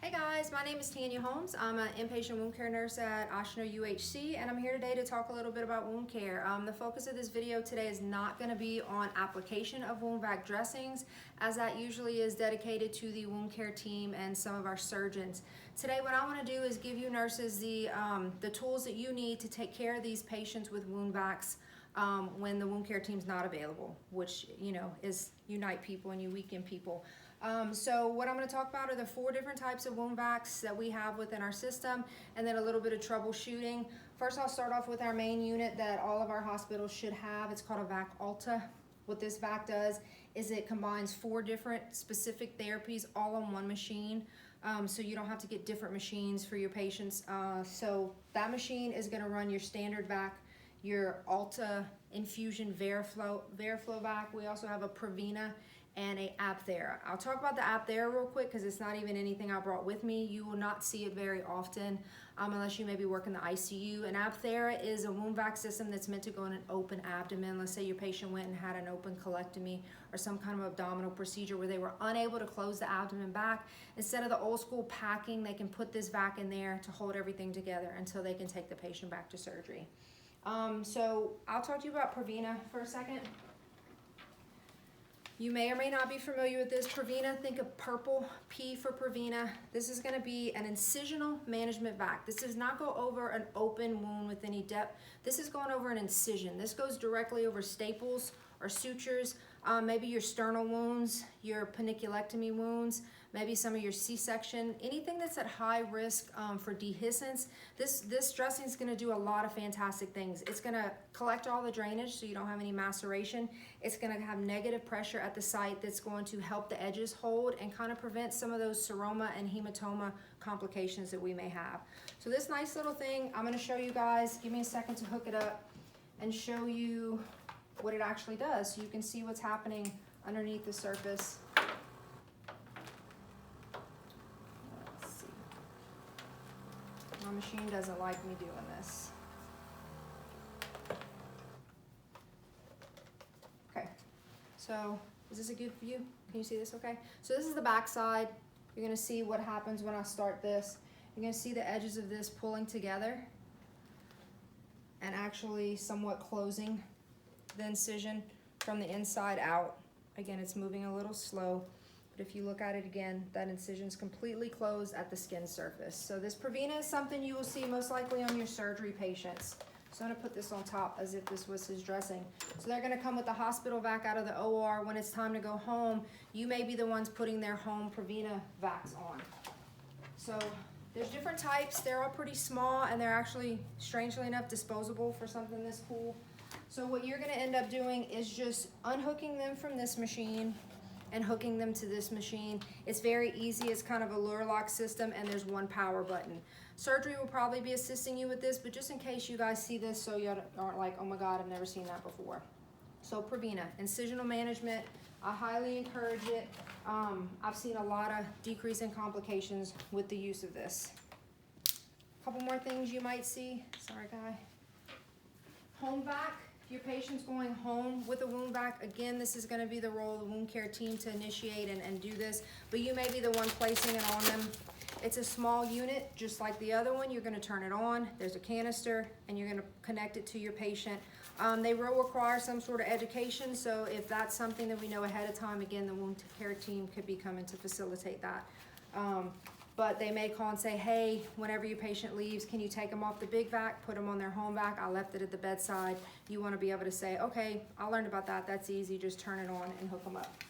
Hey guys, my name is Tanya Holmes. I'm an inpatient wound care nurse at Ochsner UHC, and I'm here today to talk a little bit about wound care. The focus of this video today is not going to be on application of wound vac dressings, as that usually is dedicated to the wound care team and some of our surgeons. Today what I want to do is give you nurses the tools that you need to take care of these patients with wound vacs when the wound care team's not available, which is unite people and you weaken people. So what I'm going to talk about are the 4 different types of wound vacs that we have within our system, and then a little bit of troubleshooting. First, I'll start off with our main unit that all of our hospitals should have. It's called a Vac Alta. What this vac does is it combines 4 different specific therapies all on one machine. So you don't have to get different machines for your patients. So that machine is going to run your standard vac, your Alta Infusion Veriflow vac. We also have a Provina and a Apthera. I'll talk about the Apthera real quick because it's not even anything I brought with me. You will not see it very often unless you maybe work in the ICU. An Apthera is a wound vac system that's meant to go in an open abdomen. Let's say your patient went and had an open colectomy or some kind of abdominal procedure where they were unable to close the abdomen back. Instead of the old school packing, they can put this vac in there to hold everything together until they can take the patient back to surgery. So I'll talk to you about Provina for a second. You may or may not be familiar with this. Provina, think of purple, P for Provina. This is gonna be an incisional management vac. This does not go over an open wound with any depth. This is going over an incision. This goes directly over staples or sutures, maybe your sternal wounds, your paniculectomy wounds, maybe some of your C-section, anything that's at high risk for dehiscence. This dressing is going to do a lot of fantastic things. It's going to collect all the drainage so you don't have any maceration. It's going to have negative pressure at the site that's going to help the edges hold and kind of prevent some of those seroma and hematoma complications that we may have. So this nice little thing, I'm going to show you guys. Give me a second to hook it up and show you what it actually does so you can see what's happening underneath the surface. Let's see. My machine doesn't like me doing this. Okay, so is this a good view? Can you see this okay? So this is the back side. You're gonna see what happens when I start this. You're gonna see the edges of this pulling together and actually somewhat closing the incision from the inside out. Again, it's moving a little slow, but if you look at it again, that incision is completely closed at the skin surface. So this Provina is something you will see most likely on your surgery patients. So I'm gonna put this on top as if this was his dressing. So they're gonna come with the hospital vac out of the OR. When it's time to go home, you may be the ones putting their home Provina vacs on. So there's different types. They're all pretty small and they're actually, strangely enough, disposable for something this cool. So what you're gonna end up doing is just unhooking them from this machine and hooking them to this machine. It's very easy. It's kind of a lure lock system and there's one power button. Surgery will probably be assisting you with this, but just in case you guys see this so you aren't like, oh my God, I've never seen that before. So Provina, incisional management, I highly encourage it. I've seen a lot of decrease in complications with the use of this. A couple more things you might see. Sorry, guy. Home vac. If your patient's going home with a wound vac, again, this is going to be the role of the wound care team to initiate and do this, but you may be the one placing it on them. It's a small unit, just like the other one. You're going to turn it on. There's a canister, and you're going to connect it to your patient. They will require some sort of education, so if that's something that we know ahead of time, again, the wound care team could be coming to facilitate that. But they may call and say, hey, whenever your patient leaves, can you take them off the big vac, put them on their home vac? I left it at the bedside. You want to be able to say, okay, I learned about that. That's easy. Just turn it on and hook them up.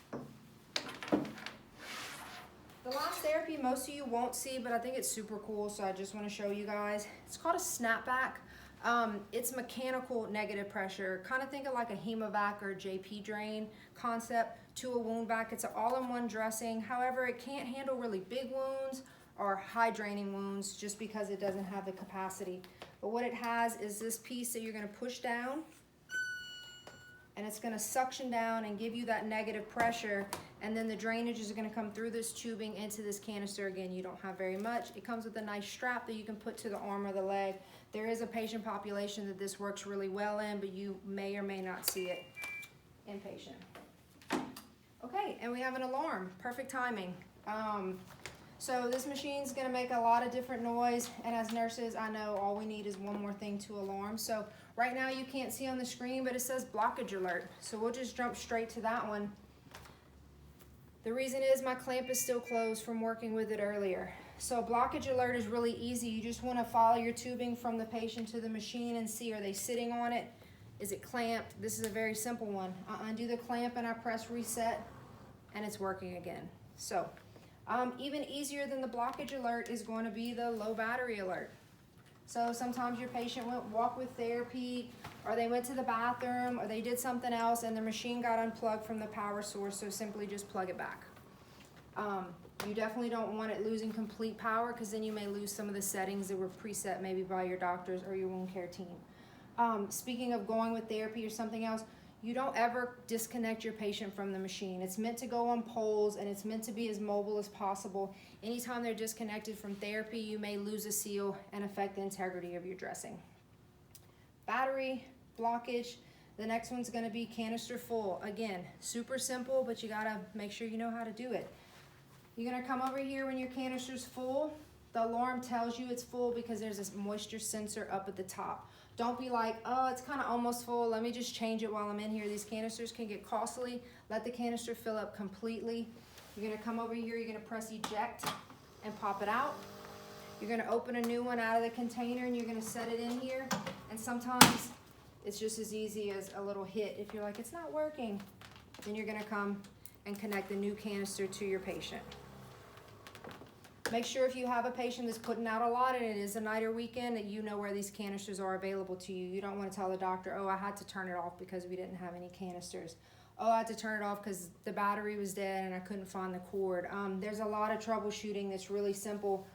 The last therapy most of you won't see, but I think it's super cool, so I just want to show you guys. It's called a Snapback. It's mechanical negative pressure. Kind of think of like a hemovac or a JP drain concept to a wound vac. It's an all-in-one dressing. However, it can't handle really big wounds or high draining wounds just because it doesn't have the capacity. But what it has is this piece that you're going to push down, and it's going to suction down and give you that negative pressure, and then the drainage is going to come through this tubing into this canister. Again, you don't have very much. It comes with a nice strap that you can put to the arm or the leg. There is a patient population that this works really well in, but you may or may not see it inpatient. Okay, and we have an alarm. Perfect timing. So this machine's gonna make a lot of different noise, and as nurses, I know all we need is one more thing to alarm. So right now you can't see on the screen, but it says blockage alert. So we'll just jump straight to that one. The reason is my clamp is still closed from working with it earlier. So blockage alert is really easy. You just wanna follow your tubing from the patient to the machine and see, are they sitting on it? Is it clamped? This is a very simple one. I undo the clamp and I press reset, and it's working again. So even easier than the blockage alert is going to be the low battery alert. So sometimes your patient went walk with therapy, or they went to the bathroom, or they did something else and the machine got unplugged from the power source, so simply just plug it back. You definitely don't want it losing complete power, because then you may lose some of the settings that were preset maybe by your doctors or your wound care team. Speaking of going with therapy or something else, you don't ever disconnect your patient from the machine. It's meant to go on poles, and it's meant to be as mobile as possible. Anytime they're disconnected from therapy, you may lose a seal and affect the integrity of your dressing. Battery, blockage. The next one's gonna be canister full. Again, super simple, but you gotta make sure you know how to do it. You're gonna come over here when your canister's full. The alarm tells you it's full because there's this moisture sensor up at the top. Don't be like, oh, it's kind of almost full, let me just change it while I'm in here. These canisters can get costly. Let the canister fill up completely. You're gonna come over here, you're gonna press eject and pop it out. You're gonna open a new one out of the container and you're gonna set it in here. And sometimes it's just as easy as a little hit. If you're like, it's not working, then you're gonna come and connect the new canister to your patient. Make sure if you have a patient that's putting out a lot and it is a night or weekend, that you know where these canisters are available to you. You don't want to tell the doctor, oh, I had to turn it off because we didn't have any canisters. Oh, I had to turn it off because the battery was dead and I couldn't find the cord. There's a lot of troubleshooting that's really simple.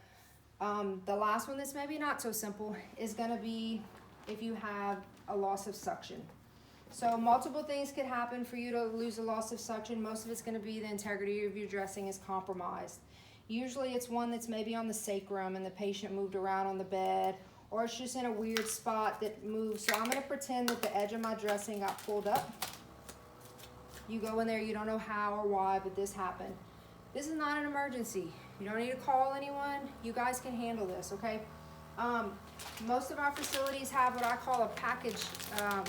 The last one that's maybe not so simple is going to be if you have a loss of suction. So multiple things could happen for you to lose a loss of suction. Most of it's going to be the integrity of your dressing is compromised. Usually it's one that's maybe on the sacrum and the patient moved around on the bed, or it's just in a weird spot that moves. So I'm gonna pretend that the edge of my dressing got pulled up. You go in there, you don't know how or why, but this happened. This is not an emergency. You don't need to call anyone. You guys can handle this, okay? Most of our facilities have what I call a package, I'm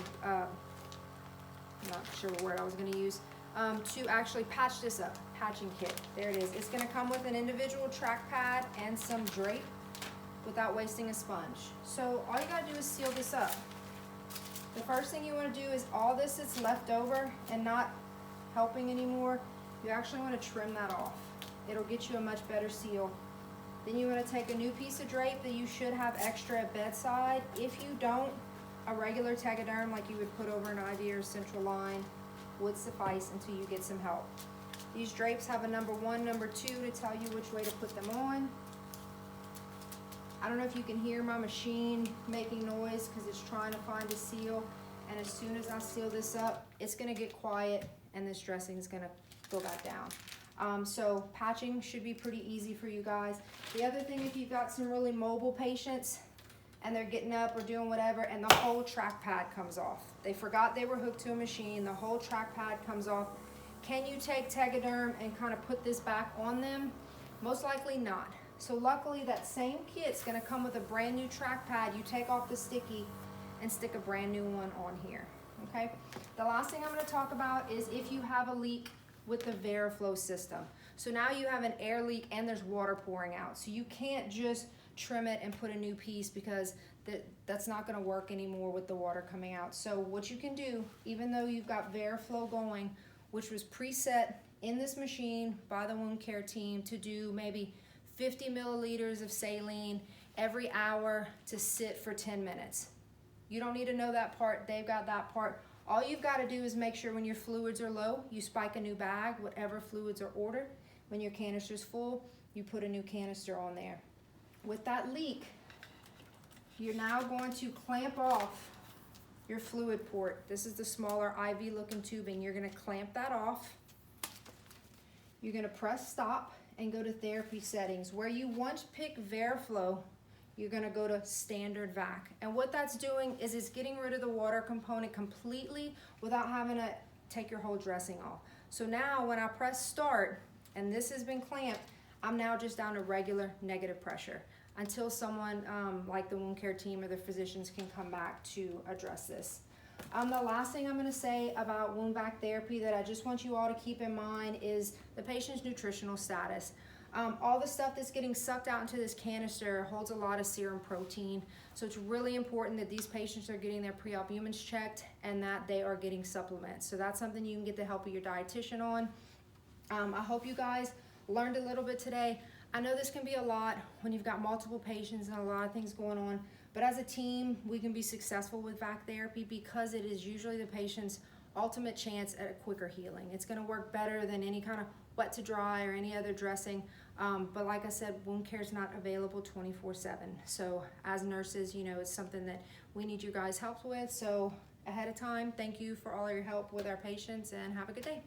not sure what word I was gonna use, to actually patch this up. Patching kit. There it is. It's going to come with an individual track pad and some drape without wasting a sponge. So all you got to do is seal this up. The first thing you want to do is all this that's left over and not helping anymore, you actually want to trim that off. It'll get you a much better seal. Then you want to take a new piece of drape that you should have extra at bedside. If you don't, a regular Tegaderm like you would put over an IV or central line would suffice until you get some help. These drapes have a number 1, number 2 to tell you which way to put them on. I don't know if you can hear my machine making noise because it's trying to find a seal. And as soon as I seal this up, it's going to get quiet and this dressing is going to go back down. So patching should be pretty easy for you guys. The other thing, if you've got some really mobile patients and they're getting up or doing whatever and the whole track pad comes off. They forgot they were hooked to a machine. The whole track pad comes off. Can you take Tegaderm and kind of put this back on them? Most likely not. So luckily that same kit's gonna come with a brand new track pad. You take off the sticky and stick a brand new one on here, okay? The last thing I'm gonna talk about is if you have a leak with the Veriflow system. So now you have an air leak and there's water pouring out. So you can't just trim it and put a new piece because that's not gonna work anymore with the water coming out. So what you can do, even though you've got Veriflow going, which was preset in this machine by the wound care team to do maybe 50 milliliters of saline every hour to sit for 10 minutes. You don't need to know that part, they've got that part. All you've got to do is make sure when your fluids are low, you spike a new bag, whatever fluids are ordered. When your canister's full, you put a new canister on there. With that leak, you're now going to clamp off your fluid port. This is the smaller IV looking tubing. You're going to clamp that off. You're going to press stop and go to therapy settings. Where you once picked Veriflow, you're going to go to standard vac. And what that's doing is it's getting rid of the water component completely without having to take your whole dressing off. So now when I press start and this has been clamped, I'm now just down to regular negative pressure until someone like the wound care team or the physicians can come back to address this. The last thing I'm going to say about wound vac therapy that I just want you all to keep in mind is the patient's nutritional status. All the stuff that's getting sucked out into this canister holds a lot of serum protein, so it's really important that these patients are getting their pre-albumins checked and that they are getting supplements. So that's something you can get the help of your dietitian on. I hope you guys learned a little bit today. I know this can be a lot when you've got multiple patients and a lot of things going on, but as a team, we can be successful with vac therapy because it is usually the patient's ultimate chance at a quicker healing. It's going to work better than any kind of wet to dry or any other dressing. But like I said, wound care is not available 24/7. So as nurses, you know, it's something that we need you guys' help with. So ahead of time, thank you for all your help with our patients and have a good day.